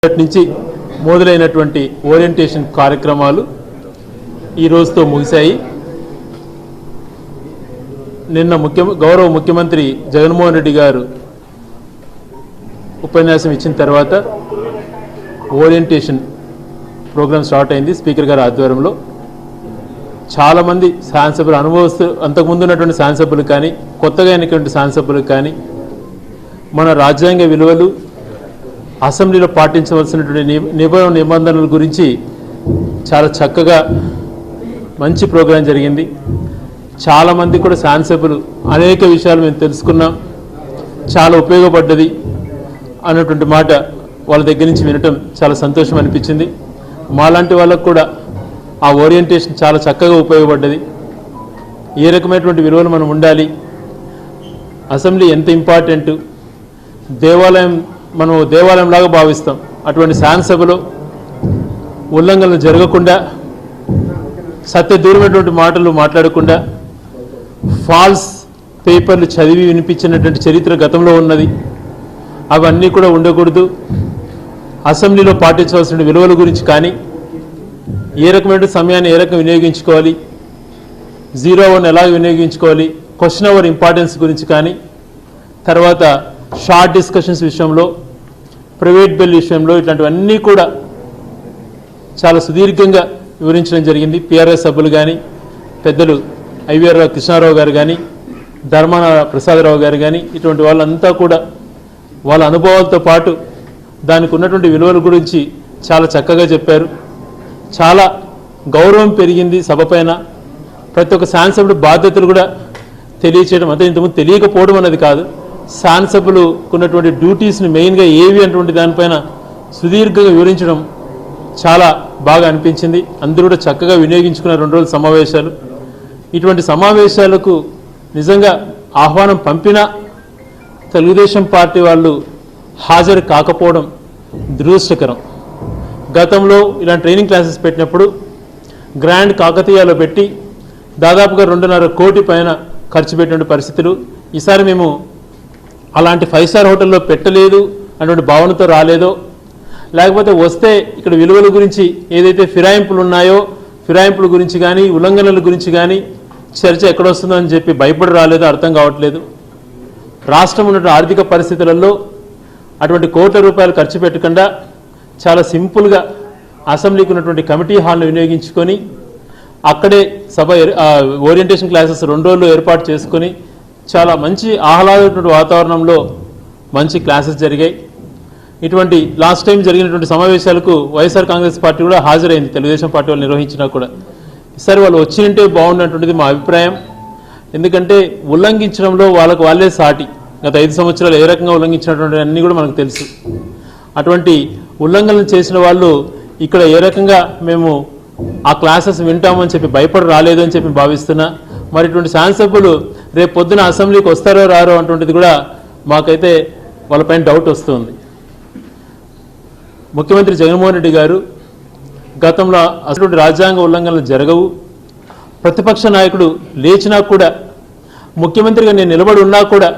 నుంచి మొదలైనటువంటి ఓరియంటేషన్ కార్యక్రమాలు ఈ రోజుతో ముగిశాయి. నిన్న గౌరవ ముఖ్యమంత్రి జగన్మోహన్ రెడ్డి గారు ఉపన్యాసం ఇచ్చిన తర్వాత ఓరియంటేషన్ ప్రోగ్రామ్ స్టార్ట్ అయింది. స్పీకర్ గారి ఆధ్వర్యంలో చాలామంది శాసనసభ్యులు అనుభవస్తు అంతకుముందు ఉన్నటువంటి శాసనసభ్యులు కానీ కొత్తగా ఎన్నికైనటువంటి శాసనసభ్యులు కానీ మన రాజ్యాంగ విలువలు అసెంబ్లీలో పాటించవలసినటువంటి నిబంధనల గురించి చాలా చక్కగా మంచి ప్రోగ్రాం జరిగింది. చాలామంది కూడా శాసనసభ్యులు అనేక విషయాలు మేము తెలుసుకున్నాం, చాలా ఉపయోగపడ్డది అన్నటువంటి మాట వాళ్ళ దగ్గర నుంచి వినటం చాలా సంతోషం అనిపించింది. మాలాంటి వాళ్ళకు కూడా ఆ ఓరియంటేషన్ చాలా చక్కగా ఉపయోగపడ్డది. ఏ రకమైనటువంటి విలువలు మనం ఉండాలి, అసెంబ్లీ ఎంత ఇంపార్టెంట్, మనం దేవాలయంలాగా భావిస్తాం. అటువంటి శాసనసభలో ఉల్లంఘనలు జరగకుండా, సత్య దూరమైనటువంటి మాటలు మాట్లాడకుండా, ఫాల్స్ పేపర్లు చదివి వినిపించినటువంటి చరిత్ర గతంలో ఉన్నది. అవన్నీ కూడా ఉండకూడదు. అసెంబ్లీలో పాటించవలసిన విలువల గురించి కానీ, ఏ రకమైన సమయాన్ని ఏ రకంగా వినియోగించుకోవాలి, 01 ఎలా వినియోగించుకోవాలి, క్వశ్చన్ అవర్ ఇంపార్టెన్స్ గురించి కానీ, తర్వాత షార్ట్ డిస్కషన్స్ విషయంలో, ప్రైవేట్ బిల్ విషయంలో ఇట్లాంటివన్నీ కూడా చాలా సుదీర్ఘంగా వివరించడం జరిగింది. పిఆర్ఎస్ సభ్యులు కానీ, పెద్దలు ఐవీఆర్ కృష్ణారావు గారు కానీ, ధర్మాన ప్రసాదరావు గారు కానీ, ఇటువంటి వాళ్ళంతా కూడా వాళ్ళ అనుభవాలతో పాటు దానికి ఉన్నటువంటి విలువల గురించి చాలా చక్కగా చెప్పారు. చాలా గౌరవం పెరిగింది సభ పైన. ప్రతి ఒక్క శాసనసభ్యుడు బాధ్యతలు కూడా తెలియచేయడం, అంటే ఇంతకుముందు తెలియకపోవడం అన్నది కాదు, శాసనసభ్యులు ఉన్నటువంటి డ్యూటీస్ని మెయిన్గా ఏవి అటువంటి దానిపైన సుదీర్ఘంగా వివరించడం చాలా బాగా అనిపించింది. అందరూ కూడా చక్కగా వినియోగించుకున్న 2 రోజుల సమావేశాలు. ఇటువంటి సమావేశాలకు నిజంగా ఆహ్వానం పంపినా తెలుగుదేశం పార్టీ వాళ్ళు హాజరు కాకపోవడం దురదృష్టకరం. గతంలో ఇలాంటి ట్రైనింగ్ క్లాసెస్ పెట్టినప్పుడు గ్రాండ్ కాకతీయాలో పెట్టి దాదాపుగా 2.5 కోటి పైన ఖర్చు పెట్టిన పరిస్థితులు. ఈసారి మేము అలాంటి 5 స్టార్ హోటల్లో పెట్టలేదు అటువంటి భావనతో రాలేదో, లేకపోతే వస్తే ఇక్కడ విలువల గురించి ఏదైతే ఫిరాయింపులు ఉన్నాయో ఫిరాయింపుల గురించి కానీ ఉల్లంఘనల గురించి కానీ చర్చ ఎక్కడొస్తుందో అని చెప్పి భయపడి రాలేదో అర్థం కావట్లేదు. రాష్ట్రం ఉన్నటువంటి ఆర్థిక పరిస్థితులలో అటువంటి కోట్ల రూపాయలు ఖర్చు పెట్టకుండా చాలా సింపుల్గా అసెంబ్లీకి ఉన్నటువంటి కమిటీ హాల్ను వినియోగించుకొని అక్కడే సభ ఓరియంటేషన్ క్లాసెస్ 2 రోజులు ఏర్పాటు చేసుకొని చాలా మంచి ఆహ్లాదమైనటువంటి వాతావరణంలో మంచి క్లాసెస్ జరిగాయి. ఇటువంటి లాస్ట్ టైం జరిగినటువంటి సమావేశాలకు వైఎస్ఆర్ కాంగ్రెస్ పార్టీ కూడా హాజరైంది, తెలుగుదేశం పార్టీ వాళ్ళు నిర్వహించినా కూడా. ఈసారి వాళ్ళు వచ్చినంటే బాగున్నటువంటిది మా అభిప్రాయం. ఎందుకంటే ఉల్లంఘించడంలో వాళ్ళే సాటి. గత 5 సంవత్సరాలు ఏ రకంగా ఉల్లంఘించినటువంటి అన్నీ కూడా మనకు తెలుసు. అటువంటి ఉల్లంఘనలు చేసిన వాళ్ళు ఇక్కడ ఏ రకంగా మేము ఆ క్లాసెస్ వింటామని చెప్పి భయపడి రాలేదు అని చెప్పి భావిస్తున్నా. మరి ఇటువంటి శాసనసభ్యులు రేపు పొద్దున అసెంబ్లీకి వస్తారో రారో అటువంటిది కూడా మాకైతే వాళ్ళపైన డౌట్ వస్తుంది. ముఖ్యమంత్రి జగన్మోహన్ రెడ్డి గారు గతంలో అసలు రాజ్యాంగ ఉల్లంఘనలు జరగవు, ప్రతిపక్ష నాయకుడు లేచినా కూడా, ముఖ్యమంత్రిగా నేను నిలబడి ఉన్నా కూడా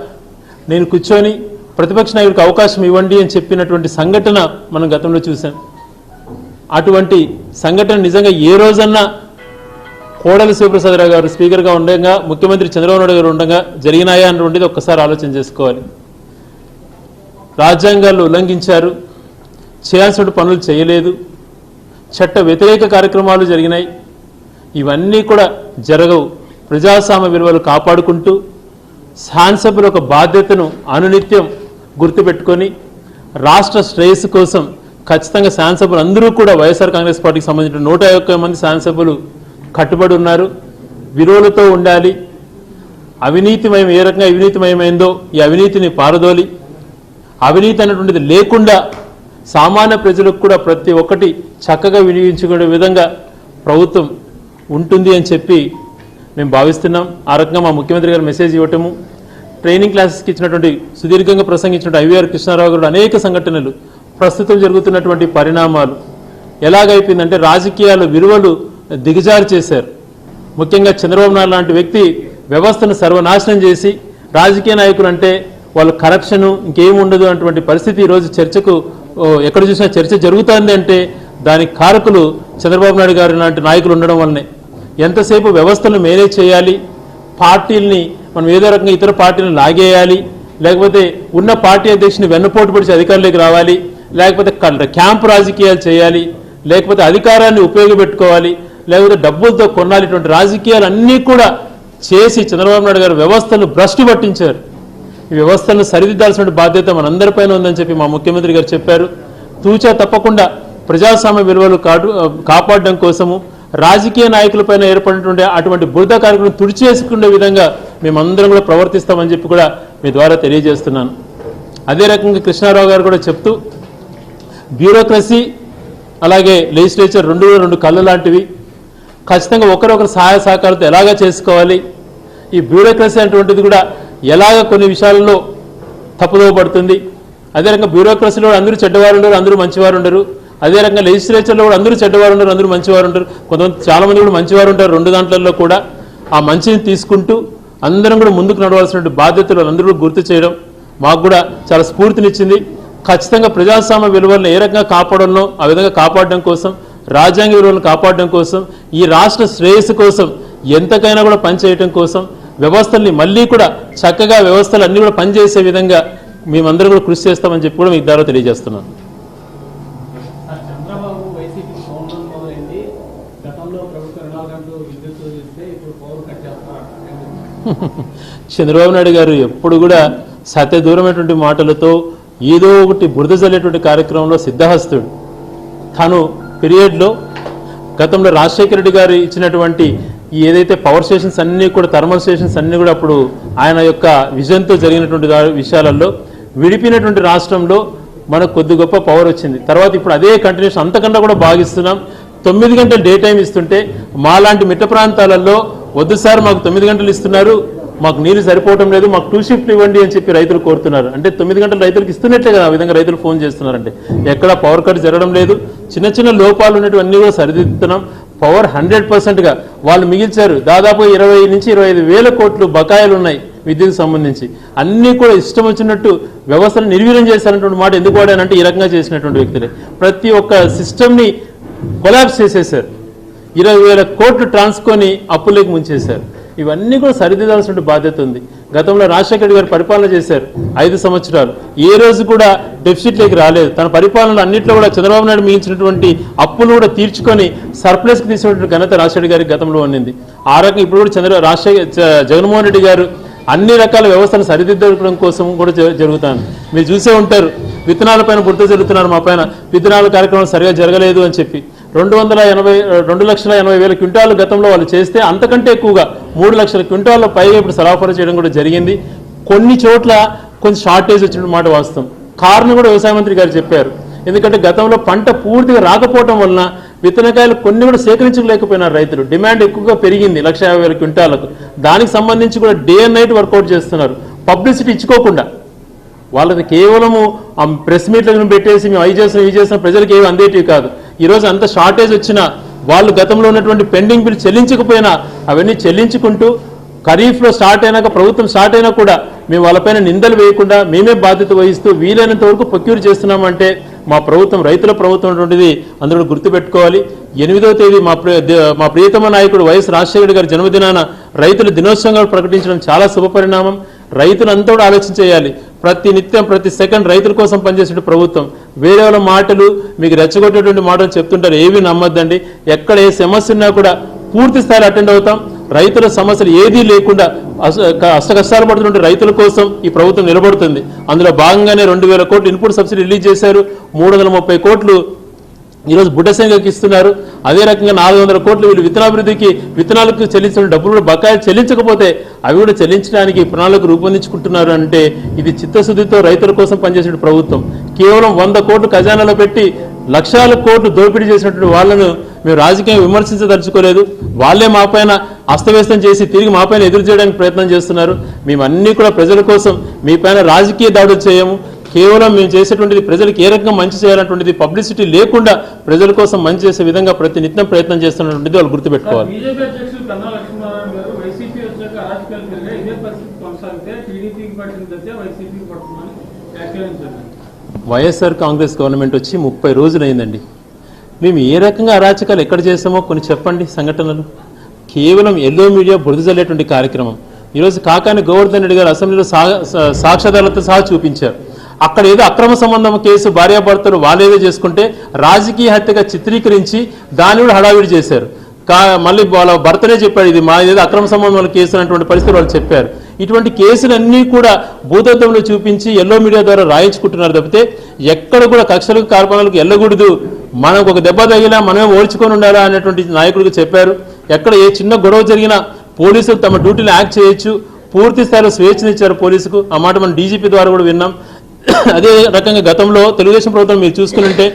నేను కూర్చొని ప్రతిపక్ష నాయకుడికి అవకాశం ఇవ్వండి అని చెప్పినటువంటి సంఘటన మనం గతంలో చూసాం. అటువంటి సంఘటన నిజంగా ఏ రోజన్నా కోడలి శివప్రసాదరావు గారు స్పీకర్గా ఉండగా, ముఖ్యమంత్రి చంద్రబాబు నాయుడు గారు ఉండగా జరిగినాయా అన్నటువంటిది ఒక్కసారి ఆలోచన చేసుకోవాలి. రాజ్యాంగాలు ఉల్లంఘించారు, చేయాల్సిన పనులు చేయలేదు, చట్ట వ్యతిరేక కార్యక్రమాలు జరిగినాయి. ఇవన్నీ కూడా జరగవు. ప్రజాస్వామ్య విలువలు కాపాడుకుంటూ శాసనసభ్యుల ఒక బాధ్యతను అనునిత్యం గుర్తుపెట్టుకొని రాష్ట్ర శ్రేయస్సు కోసం ఖచ్చితంగా శాసనసభ్యులు అందరూ కూడా వైఎస్ఆర్ కాంగ్రెస్ పార్టీకి సంబంధించిన 151 మంది శాసనసభ్యులు కట్టుబడి ఉన్నారు. విలువలతో ఉండాలి. అవినీతిమయం ఏ రకంగా అవినీతిమయమైందో ఈ అవినీతిని పారదోలి, అవినీతి అనేటువంటిది లేకుండా సామాన్య ప్రజలకు కూడా ప్రతి ఒక్కటి చక్కగా వినియోగించుకునే విధంగా ప్రభుత్వం ఉంటుంది అని చెప్పి మేము భావిస్తున్నాం. ఆ రకంగా మా ముఖ్యమంత్రి గారు మెసేజ్ ఇవ్వటము, ట్రైనింగ్ క్లాసెస్కి ఇచ్చినటువంటి సుదీర్ఘంగా ప్రసంగించినటువంటి ఐవీఆర్ కృష్ణారావు గారు అనేక సంఘటనలు, ప్రస్తుతం జరుగుతున్నటువంటి పరిణామాలు ఎలాగైపోయిందంటే రాజకీయాల విలువలు దిగజారు చేశారు. ముఖ్యంగా చంద్రబాబు నాయుడు లాంటి వ్యక్తి వ్యవస్థను సర్వనాశనం చేసి రాజకీయ నాయకులు అంటే వాళ్ళు కరప్షన్ ఇంకేం ఉండదు అటువంటి పరిస్థితి ఈరోజు చర్చకు ఎక్కడ చూసినా చర్చ జరుగుతుంది అంటే దానికి కారకులు చంద్రబాబు నాయుడు గారు లాంటి నాయకులు ఉండడం వల్లనే. ఎంతసేపు వ్యవస్థను మేనేజ్ చేయాలి, పార్టీల్ని మనం ఏదో రకంగా ఇతర పార్టీలను లాగేయాలి, లేకపోతే ఉన్న పార్టీ అధ్యక్షుని వెన్నుపోటు పొడిచి అధికారంలోకి రావాలి, లేకపోతే క్యాంపు రాజకీయాలు చేయాలి, లేకపోతే అధికారాన్ని ఉపయోగపెట్టుకోవాలి, లేకపోతే డబ్బులతో కొనాలి, ఇటువంటి రాజకీయాలు అన్నీ కూడా చేసి చంద్రబాబు నాయుడు గారు వ్యవస్థను భ్రష్టు పట్టించారు. ఈ వ్యవస్థలను సరిదిద్దాల్సిన బాధ్యత మనందరిపైన ఉందని చెప్పి మా ముఖ్యమంత్రి గారు చెప్పారు. తూచా తప్పకుండా ప్రజాస్వామ్య విలువలు కాపాడడం కోసము రాజకీయ నాయకులపైన ఏర్పడినటువంటి అటువంటి బురద కార్యక్రమం తుడిచేసుకునే విధంగా మేమందరం కూడా ప్రవర్తిస్తామని చెప్పి కూడా మీ ద్వారా తెలియజేస్తున్నాను. అదే రకంగా కృష్ణారావు గారు కూడా చెప్తూ బ్యూరోక్రసీ అలాగే లెజిస్లేచర్ రెండు కళ్ళు లాంటివి, ఖచ్చితంగా ఒకరొకరు సహాయ సహకారాలతో ఎలాగా చేసుకోవాలి, ఈ బ్యూరోక్రసీ అటువంటిది కూడా ఎలాగ కొన్ని విషయాల్లో తప్పుదోవ పడుతుంది. అదే రకంగా బ్యూరోక్రసీలో అందరూ చెడ్డవారు ఉండరు, అందరూ మంచివారు ఉండరు. అదే రకంగా లెజిస్లేచర్లో కూడా అందరూ చెడ్డవారు ఉండరు, అందరూ మంచివారు ఉండరు. కొంతమంది చాలామంది కూడా మంచివారు ఉంటారు. రెండు దాంట్లలో కూడా ఆ మంచిని తీసుకుంటూ అందరం కూడా ముందుకు నడవాల్సిన బాధ్యతలు అందరూ గుర్తు చేయడం మాకు కూడా చాలా స్ఫూర్తినిచ్చింది. ఖచ్చితంగా ప్రజాస్వామ్య విలువలను ఏ రకంగా కాపాడాలో ఆ విధంగా కాపాడడం కోసం, రాజ్యాంగ విలువలను కాపాడడం కోసం, ఈ రాష్ట్ర శ్రేయస్సు కోసం ఎంతకైనా కూడా పనిచేయడం కోసం, వ్యవస్థల్ని మళ్ళీ కూడా చక్కగా వ్యవస్థలు అన్నీ కూడా పనిచేసే విధంగా మేమందరం కూడా కృషి చేస్తామని చెప్పి కూడా మీకు ద్వారా తెలియజేస్తున్నాను. చంద్రబాబు వైసీపీ సోమవారం మొదలైంది. గతంలో ప్రభుత్వ రుణాలు విద్యుత్ ఇస్తే ఇప్పుడు పవర్ కట్ చేస్తున్నారు. చంద్రబాబు నాయుడు గారు ఎప్పుడు కూడా సత్య దూరమైనటువంటి మాటలతో ఏదో ఒకటి బురద జల్లేటువంటి కార్యక్రమంలో సిద్ధహస్తుడు. తను పీరియడ్లో గతంలో రాజశేఖర రెడ్డి గారు ఇచ్చినటువంటి ఏదైతే పవర్ స్టేషన్స్ అన్నీ కూడా థర్మల్ స్టేషన్స్ అన్నీ కూడా అప్పుడు ఆయన యొక్క విజన్తో జరిగినటువంటి విషయాలలో విడిపినటువంటి రాష్ట్రంలో మనకు కొద్ది గొప్ప పవర్ వచ్చింది. తర్వాత ఇప్పుడు అదే కంటిన్యూషన్ అంతకన్నా కూడా భాగిస్తున్నాం. 9 గంటలు డే టైం ఇస్తుంటే మాలాంటి మిట్ట ప్రాంతాలలో వద్దు సార్ మాకు 9 గంటలు ఇస్తున్నారు, మాకు నీళ్ళు సరిపోవటం లేదు, మాకు 2 షిఫ్ట్లు ఇవ్వండి అని చెప్పి రైతులు కోరుతున్నారు. అంటే 9 గంటలు రైతులకు ఇస్తున్నట్లే కదా, ఆ విధంగా రైతులు ఫోన్ చేస్తున్నారంటే. ఎక్కడ పవర్ కట్ జరగడం లేదు. చిన్న చిన్న లోపాలు ఉన్నటువంటి కూడా సరిదిద్దుతున్నాం. పవర్ 100%గా వాళ్ళు మిగిల్చారు. దాదాపు 20 నుంచి 25 వేల కోట్లు బకాయిలు ఉన్నాయి విద్యుత్ సంబంధించి. అన్నీ కూడా ఇష్టం వచ్చినట్టు వ్యవస్థను నిర్వీర్యం చేశారన్నటువంటి మాట ఎందుకు వాడానంటే ఈ రకంగా చేసినటువంటి వ్యక్తులే. ప్రతి ఒక్క సిస్టమ్ని కొలాప్స్ చేసేశారు. 20,000 కోట్లు ట్రాన్స్కొని అప్పులోకి ముంచేశారు. ఇవన్నీ కూడా సరిదిద్దాల్సిన బాధ్యత ఉంది. గతంలో రాజశేఖర రెడ్డి గారు పరిపాలన చేశారు 5 సంవత్సరాలు. ఏ రోజు కూడా డెఫిసిట్లోకి రాలేదు. తన పరిపాలనలో అన్నింటిలో కూడా చంద్రబాబు నాయుడు మించినటువంటి అప్పులు కూడా తీర్చుకొని సర్ప్లస్కి తీసుకున్నటువంటి ఘనత రాజశేఖర గారికి గతంలో ఉన్నింది. ఆ రకంగా ఇప్పుడు కూడా జగన్మోహన్ రెడ్డి గారు అన్ని రకాల వ్యవస్థను సరిదిద్దడం కోసం కూడా జరుగుతాను. మీరు చూసే ఉంటారు, విత్తనాలపైన బురద జరుగుతున్నారు మా పైన, విత్తనాల కార్యక్రమం సరిగా జరగలేదు అని చెప్పి. 2,80,000 క్వింటాలు గతంలో వాళ్ళు చేస్తే అంతకంటే ఎక్కువగా 3 లక్షల క్వింటాల్లో పైగా ఇప్పుడు సరఫరా చేయడం కూడా జరిగింది. కొన్ని చోట్ల కొంచెం షార్టేజ్ వచ్చిన మాట వాస్తవం. కారణం కూడా వ్యవసాయ మంత్రి గారు చెప్పారు. ఎందుకంటే గతంలో పంట పూర్తిగా రాకపోవడం వలన విత్తనకాయలు కొన్ని కూడా సేకరించలేకపోయినారు రైతులు. డిమాండ్ ఎక్కువగా పెరిగింది 1,50,000 క్వింటాలకు. దానికి సంబంధించి కూడా డే అండ్ నైట్ వర్కౌట్ చేస్తున్నారు, పబ్లిసిటీ ఇచ్చుకోకుండా. వాళ్ళది కేవలము ఆ ప్రెస్ మీట్లను పెట్టేసి మేము అవి చేసిన ప్రజలకు ఏమి అందేటివి కాదు. ఈరోజు అంత షార్టేజ్ వచ్చినా వాళ్ళు గతంలో ఉన్నటువంటి పెండింగ్ బిల్ చెల్లించకపోయినా అవన్నీ చెల్లించుకుంటూ ఖరీఫ్లో స్టార్ట్ అయినాక ప్రభుత్వం స్టార్ట్ అయినా కూడా మేము వాళ్ళపైన నిందలు వేయకుండా మేమే బాధ్యత వహిస్తూ వీలైనంత వరకు ప్రొక్యూర్ చేస్తున్నామంటే మా ప్రభుత్వం రైతుల ప్రభుత్వం అటువంటిది అందరూ గుర్తుపెట్టుకోవాలి. 8వ తేదీ మా ప్రియతమ నాయకుడు వైఎస్ రాజశేఖర గారి జన్మదినాన రైతుల దినోత్సవంగా ప్రకటించడం చాలా శుభపరిణామం. రైతులంతా కూడా ఆలోచన చేయాలి. ప్రతి నిత్యం ప్రతి సెకండ్ రైతుల కోసం పనిచేసే ప్రభుత్వం. వేరే వాళ్ళ మాటలు మీకు రెచ్చగొట్టేటువంటి మాటలు చెప్తుంటారు, ఏవి నమ్మద్దండి. ఎక్కడ ఏ సమస్య ఉన్నా కూడా పూర్తి స్థాయిలో అటెండ్ అవుతాం. రైతుల సమస్యలు ఏదీ లేకుండా అష్టకష్టాలు పడుతున్న రైతుల కోసం ఈ ప్రభుత్వం నిలబడుతుంది. అందులో భాగంగానే 2,000 కోట్లు ఇన్పుట్ సబ్సిడీ రిలీజ్ చేశారు. 330 కోట్లు ఈరోజు బుడ్డశనగకి ఇస్తున్నారు. అదే రకంగా 400 కోట్లు వీళ్ళు విత్తనాభివృద్ధికి విత్తనాలకు చెల్లించిన డబ్బులు కూడా బకాయిలు చెల్లించకపోతే అవి కూడా చెల్లించడానికి ప్రణాళిక రూపొందించుకుంటున్నారు. అంటే ఇది చిత్తశుద్ధితో రైతుల కోసం పనిచేసిన ప్రభుత్వం. కేవలం 100 కోట్లు ఖజానాలో పెట్టి లక్షల కోట్లు దోపిడీ చేసినటువంటి వాళ్ళను మేము రాజకీయం విమర్శించదలుచుకోలేదు. వాళ్ళే మా పైన అస్తవ్యస్తం చేసి తిరిగి మా పైన ఎదురు చేయడానికి ప్రయత్నం చేస్తున్నారు. మేమన్నీ కూడా ప్రజల కోసం మీ పైన రాజకీయ దాడులు చేయము. కేవలం మేము చేసేటువంటిది ప్రజలకు ఏ రకంగా మంచి చేయాలన్నటువంటిది పబ్లిసిటీ లేకుండా ప్రజల కోసం మంచి చేసే విధంగా ప్రతి నిత్యం ప్రయత్నం చేస్తున్నటువంటిది వాళ్ళు గుర్తుపెట్టుకోవాలి. వైఎస్ఆర్ కాంగ్రెస్ గవర్నమెంట్ వచ్చి 30 రోజులు అయిందండి. మేము ఏ రకంగా అరాచకాలు ఎక్కడ చేసామో కొన్ని చెప్పండి సంఘటనలు. కేవలం ఎల్లో మీడియా బురద జల్లేటువంటి కార్యక్రమం. ఈరోజు కాకాని గోవర్ధన్ రెడ్డి గారు అసెంబ్లీలో సాక్ష్యాధారాలతో సహా చూపించారు. అక్కడ ఏదో అక్రమ సంబంధం కేసు భార్యాభర్తలు వాళ్ళేదో చేసుకుంటే రాజకీయ హత్యగా చిత్రీకరించి దాన్ని కూడా హడావిడి చేశారు. మళ్ళీ వాళ్ళ భర్తనే చెప్పాడు ఇది మా ఏదో అక్రమ సంబంధం కేసు అనేటువంటి పరిస్థితులు వాళ్ళు చెప్పారు. ఇటువంటి కేసులన్నీ కూడా భూతత్వంలో చూపించి ఎల్లో మీడియా ద్వారా రాయించుకుంటున్నారు తప్పితే ఎక్కడ కూడా కక్షలకు కార్పణాలకు వెళ్ళకూడదు, మనకు ఒక దెబ్బ తగిలినా మనమే ఓర్చుకొని ఉండాలా అనేటువంటి నాయకుడికి చెప్పారు. ఎక్కడ ఏ చిన్న గొడవ జరిగినా పోలీసులు తమ డ్యూటీలో యాక్ట్ చేయొచ్చు, పూర్తి స్థాయిలో స్వేచ్ఛనిచ్చారు పోలీసుకు. ఆ మాట మనం డీజీపీ ద్వారా కూడా విన్నాం. అదే రకంగా గతంలో తెలుగుదేశం ప్రభుత్వం మీరు చూసుకుంటే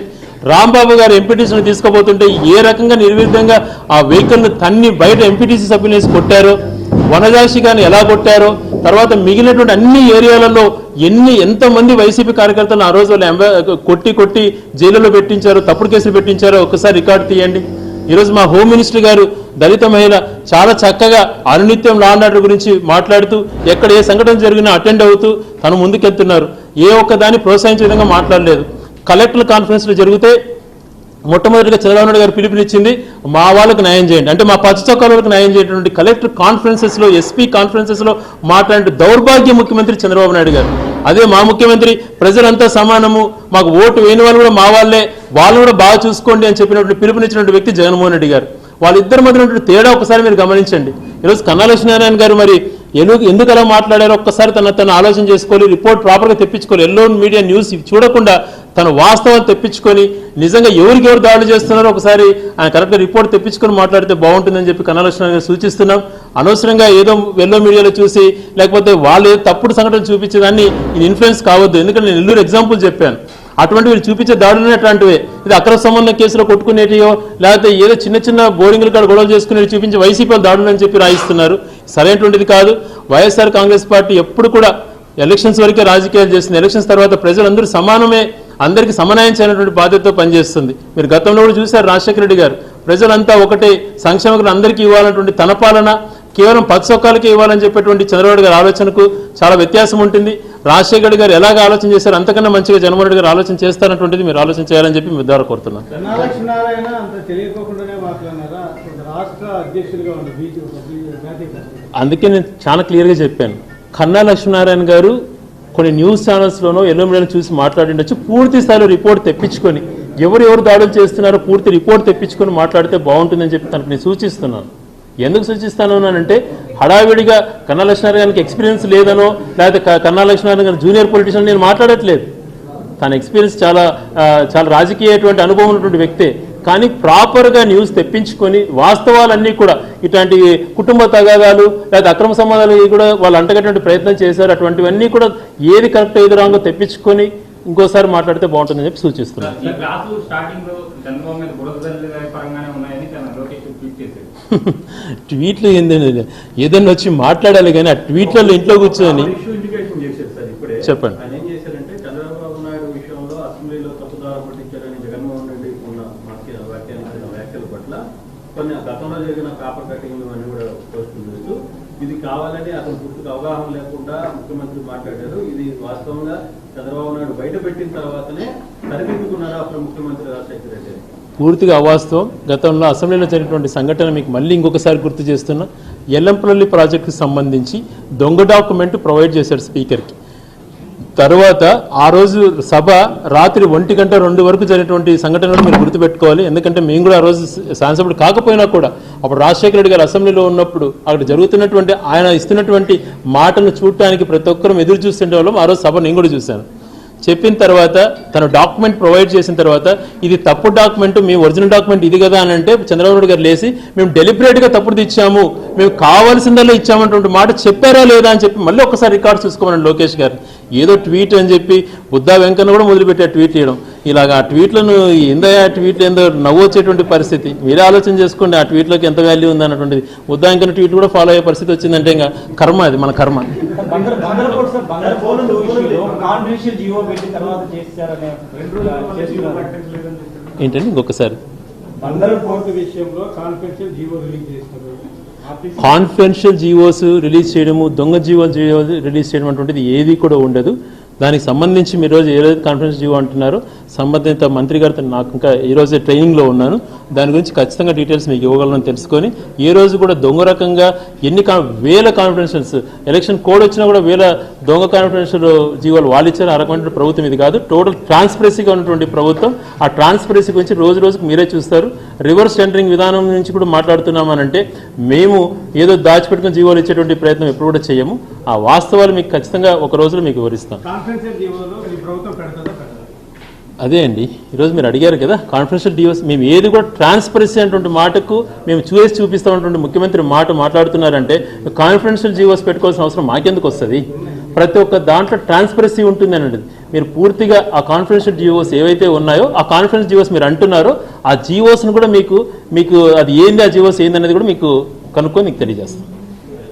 రాంబాబు గారు ఎంపీటీసీని తీసుకుపోతుంటే ఏ రకంగా నిర్విధంగా ఆ వెహికల్ను తన్ని బయట ఎంపీటీసీ సభ్యులు కొట్టారో, వనజాక్షి గారిని ఎలా కొట్టారో, తర్వాత మిగిలినటువంటి అన్ని ఏరియాలలో ఎంతమంది వైసీపీ కార్యకర్తలను ఆ రోజు వాళ్ళు కొట్టి జైలులో పెట్టించారో, తప్పుడు కేసులు పెట్టించారో ఒకసారి రికార్డు తీయండి. ఈరోజు మా హోమ్ మినిస్టర్ గారు దళిత మహిళ చాలా చక్కగా అనునిత్యం లా అండ్ ఆర్డర్ గురించి మాట్లాడుతూ ఎక్కడ ఏ సంఘటన జరిగినా అటెండ్ అవుతూ తను ముందుకెళ్తున్నారు. ఏ ఒక్కదాన్ని ప్రోత్సహించే విధంగా మాట్లాడలేదు. కలెక్టర్ కాన్ఫరెన్స్లు జరిగితే మొట్టమొదటిగా చంద్రబాబు నాయుడు గారు పిలుపునిచ్చింది మా వాళ్ళకు న్యాయం చేయండి అంటే మా పచ్చ చొక్కాల వాళ్ళకి న్యాయం చేయటువంటి కలెక్టర్ కాన్ఫరెన్సెస్లో ఎస్పీ కాన్ఫరెన్సెస్లో మాట్లాడే దౌర్భాగ్య ముఖ్యమంత్రి చంద్రబాబు నాయుడు గారు. అదే మా ముఖ్యమంత్రి ప్రజలంతా సమానము, మాకు ఓటు వేయని వాళ్ళు కూడా మా వాళ్ళే, వాళ్ళు కూడా బాగా చూసుకోండి అని చెప్పినటువంటి పిలుపునిచ్చినటువంటి వ్యక్తి జగన్మోహన్ రెడ్డి గారు. వాళ్ళిద్దరి మధ్య ఉన్నటువంటి తేడా ఒకసారి మీరు గమనించండి. ఈరోజు కన్నా లక్ష్మీనారాయణ గారు మరి ఎందుకు అలా మాట్లాడారో ఒక్కసారి తను ఆలోచన చేసుకోవాలి, రిపోర్ట్ ప్రాపర్గా తెప్పించుకోవాలి. ఎల్లో మీడియా న్యూస్ చూడకుండా తన వాస్తవాలు తెప్పించుకొని నిజంగా ఎవరు దాడులు చేస్తున్నారో ఒకసారి ఆయన కరెక్ట్గా రిపోర్ట్ తెప్పించుకొని మాట్లాడితే బాగుంటుందని చెప్పి కన్నా లక్ష్మీనారాయణ గారు సూచిస్తున్నాం. అనవసరంగా ఏదో ఎల్లో మీడియాలో చూసి లేకపోతే వాళ్ళు తప్పుడు సంఘటనలు చూపించేదాన్ని ఇది ఇన్ఫ్లుయెన్స్ కావద్దు. ఎందుకంటే నేను నెల్లూరు ఎగ్జాంపుల్ చెప్పాను. అటువంటి వీళ్ళు చూపించే దాడులు అట్లాంటివే. ఇది అక్రమ సంబంధం కేసులో కొట్టుకునేటియో లేకపోతే ఏదో చిన్న బోరింగ్లు కాడ గొడవలు చేసుకునేవి చూపించి వైసీపీ దాడులు అని చెప్పి రాయిస్తున్నారు. సరైనటువంటిది కాదు. వైఎస్ఆర్ కాంగ్రెస్ పార్టీ ఎప్పుడు కూడా ఎలక్షన్స్ వరకే రాజకీయాలు చేస్తుంది. ఎలక్షన్స్ తర్వాత ప్రజలందరూ సమానమే, అందరికీ సమన్వయం చేయనటువంటి బాధ్యతతో పనిచేస్తుంది. మీరు గతంలో కూడా చూశారు రాజశేఖర రెడ్డి గారు ప్రజలంతా ఒకటే, సంక్షేమకులు అందరికీ ఇవ్వాలన్నటువంటి తన పాలన కేవలం పచ్చొక్కాలకే ఇవ్వాలని చెప్పేటువంటి చంద్రబాబు గారి ఆలోచనకు చాలా వ్యత్యాసం ఉంటుంది. రాజశేఖర రెడ్డి గారు ఎలాగ ఆలోచన చేశారు అంతకన్నా మంచిగా జగన్మోహన్ రెడ్డి గారు ఆలోచన చేస్తారన్నటువంటిది మీరు ఆలోచన చేయాలని చెప్పి మీ ద్వారా కోరుతున్నాను. అందుకే నేను చాలా క్లియర్గా చెప్పాను. కన్నా లక్ష్మీనారాయణ గారు కొన్ని న్యూస్ ఛానల్స్లోనో ఎల్లో మీడియాలో చూసి మాట్లాడిండొచ్చు. పూర్తి స్థాయిలో రిపోర్ట్ తెప్పించుకొని ఎవరు దాడులు చేస్తున్నారో పూర్తి రిపోర్ట్ తెప్పించుకొని మాట్లాడితే బాగుంటుందని చెప్పి తనకు నేను సూచిస్తున్నాను. ఎందుకు సూచిస్తాను అంటే హడావిడిగా కన్నా లక్ష్మీనారాయణ గారికి ఎక్స్పీరియన్స్ లేదనో లేకపోతే కన్నా లక్ష్మీనారాయణ గారు జూనియర్ పొలిటీషియన్ నేను మాట్లాడట్లేదు. తన ఎక్స్పీరియన్స్ చాలా రాజకీయటువంటి అనుభవం ఉన్నటువంటి వ్యక్తే. కానీ ప్రాపర్గా న్యూస్ తెప్పించుకొని వాస్తవాలన్నీ కూడా ఇట్లాంటి కుటుంబ తగాదాలు లేదా అక్రమ సంబంధాలు కూడా వాళ్ళు అంటగట్టినటువంటి ప్రయత్నం చేశారు. అటువంటివన్నీ కూడా ఏది కరెక్ట్ ఏది రాంగో తెప్పించుకొని ఇంకోసారి మాట్లాడితే బాగుంటుందని చెప్పి సూచిస్తున్నాను. ట్వీట్లు ఏంటంటే ఏదైనా వచ్చి మాట్లాడాలి కానీ ఆ ట్వీట్లలో ఇంట్లో కూర్చొని చెప్పండి. కొన్ని గతంలో జరిగిన కాపర్ కటింగ్ అని కూడా పోస్టులు చేస్తూ ఇది కావాలని అతను పూర్తిగా అవగాహన లేకుండా ముఖ్యమంత్రి మాట్లాడారు. ఇది వాస్తవంగా చంద్రబాబు నాయుడు బయట పెట్టిన తర్వాతనే సరిదిద్దుకున్నారు అప్పుడు ముఖ్యమంత్రి రాజశేఖర రెడ్డి. పూర్తిగా అవాస్తవం. గతంలో అసెంబ్లీలో జరిగినటువంటి సంఘటన మీకు మళ్ళీ ఇంకొకసారి గుర్తు చేస్తున్నా. ఎల్లంపల్లి ప్రాజెక్టుకు సంబంధించి దొంగ డాక్యుమెంట్ ప్రొవైడ్ చేశారు స్పీకర్కి. తర్వాత ఆ రోజు సభ రాత్రి 1 గంట 2 వరకు జరిగినటువంటి సంఘటనలు మీరు గుర్తుపెట్టుకోవాలి. ఎందుకంటే మేము కూడా ఆ రోజు శాసనసభ్యుడు కాకపోయినా కూడా అప్పుడు రాజశేఖర రెడ్డి గారు అసెంబ్లీలో ఉన్నప్పుడు అక్కడ జరుగుతున్నటువంటి ఆయన ఇస్తున్నటువంటి మాటలను చూడటానికి ప్రతి ఒక్కరూ ఎదురు చూస్తుండే వాళ్ళం. ఆ రోజు సభ నేను కూడా చూశాను. చెప్పిన తర్వాత తను డాక్యుమెంట్ ప్రొవైడ్ చేసిన తర్వాత ఇది తప్పు డాక్యుమెంట్, మీ ఒరిజినల్ డాక్యుమెంట్ ఇది కదా అని అంటే చంద్రబాబు నాయుడు గారు లేచి మేము డెలిబరేట్గా తప్పుడు ఇచ్చాము, మేము కావాల్సిందల్లా ఇచ్చామన్నటువంటి మాట చెప్పారా లేదా అని చెప్పి మళ్ళీ ఒకసారి రికార్డ్ చూసుకోమని లోకేష్ గారు ఏదో ట్వీట్ అని చెప్పి బుద్ధా వెంకన్న కూడా మొదలుపెట్టి ఆ ట్వీట్ చేయడం. ఇలాగ ఆ ట్వీట్లను ఆ ట్వీట్లు ఏందో నవ్వు వచ్చేటువంటి పరిస్థితి. మీరే ఆలోచన చేసుకోండి ఆ ట్వీట్లోకి ఎంత వాల్యూ ఉంది అన్నటువంటిది. బుద్ధా వెంకన్న ట్వీట్ కూడా ఫాలో అయ్యే పరిస్థితి వచ్చిందంటే ఇంకా కర్మ, అది మన కర్మ. ఏంటండి ఇంకొకసారి కాన్ఫిడెన్షియల్ జీవోస్ రిలీజ్ చేయడము, దొంగ జీవోలు రిలీజ్ చేయడం అటువంటిది ఏది కూడా ఉండదు. దానికి సంబంధించి మీరు రోజు ఏ రోజు కాన్ఫరెన్స్ జీవో అంటున్నారో సంబంధిత మంత్రి గారితో నాకు ఇంకా ఈ రోజే ట్రైనింగ్లో ఉన్నాను. దాని గురించి ఖచ్చితంగా డీటెయిల్స్ మీకు ఇవ్వగలను తెలుసుకొని ఏ రోజు కూడా దొంగ రకంగా ఎన్ని వేల కాన్ఫిడెన్షియల్స్ ఎలక్షన్ కోడ్ వచ్చినా కూడా వేల దొంగ కాన్ఫిడెన్షియల్ జీవోలు వాళ్ళు ఇచ్చారు. ఆ రకమైన ప్రభుత్వం ఇది కాదు. టోటల్ ట్రాన్స్పరెన్సీగా ఉన్నటువంటి ప్రభుత్వం. ఆ ట్రాన్స్పరెన్సీ గురించి రోజు రోజుకు మీరే చూస్తారు. రివర్స్ టెండరింగ్ విధానం నుంచి కూడా మాట్లాడుతున్నామనంటే మేము ఏదో దాచిపెట్టుకుని జీవోలు ఇచ్చేటువంటి ప్రయత్నం ఎప్పుడు కూడా చేయము. ఆ వాస్తవాలు మీకు ఖచ్చితంగా ఒక రోజులో మీకు వివరిస్తాం. అదే అండి ఈరోజు మీరు అడిగారు కదా కాన్ఫిడెన్షియల్ డివోస్. మేము ఏది కూడా ట్రాన్స్పరెన్సీ అనేటువంటి మాటకు మేము చూపిస్తామన్నటువంటి ముఖ్యమంత్రి మాట్లాడుతున్నారంటే కాన్ఫిడెన్షియల్ జీవోస్ పెట్టుకోవాల్సిన అవసరం మాకెందుకు వస్తుంది? ప్రతి ఒక్క దాంట్లో ట్రాన్స్పరెన్సీ ఉంటుంది అనేది. మీరు పూర్తిగా ఆ కాన్ఫిడెన్షియల్ జీవోస్ ఏవైతే ఉన్నాయో ఆ కాన్ఫిడెన్స్ జీవోస్ మీరు అంటున్నారో ఆ జీవోస్ను కూడా మీకు అది ఏంది, ఆ జీవోస్ ఏంది అనేది కూడా మీకు కనుక్కొని మీకు తెలియజేస్తాం.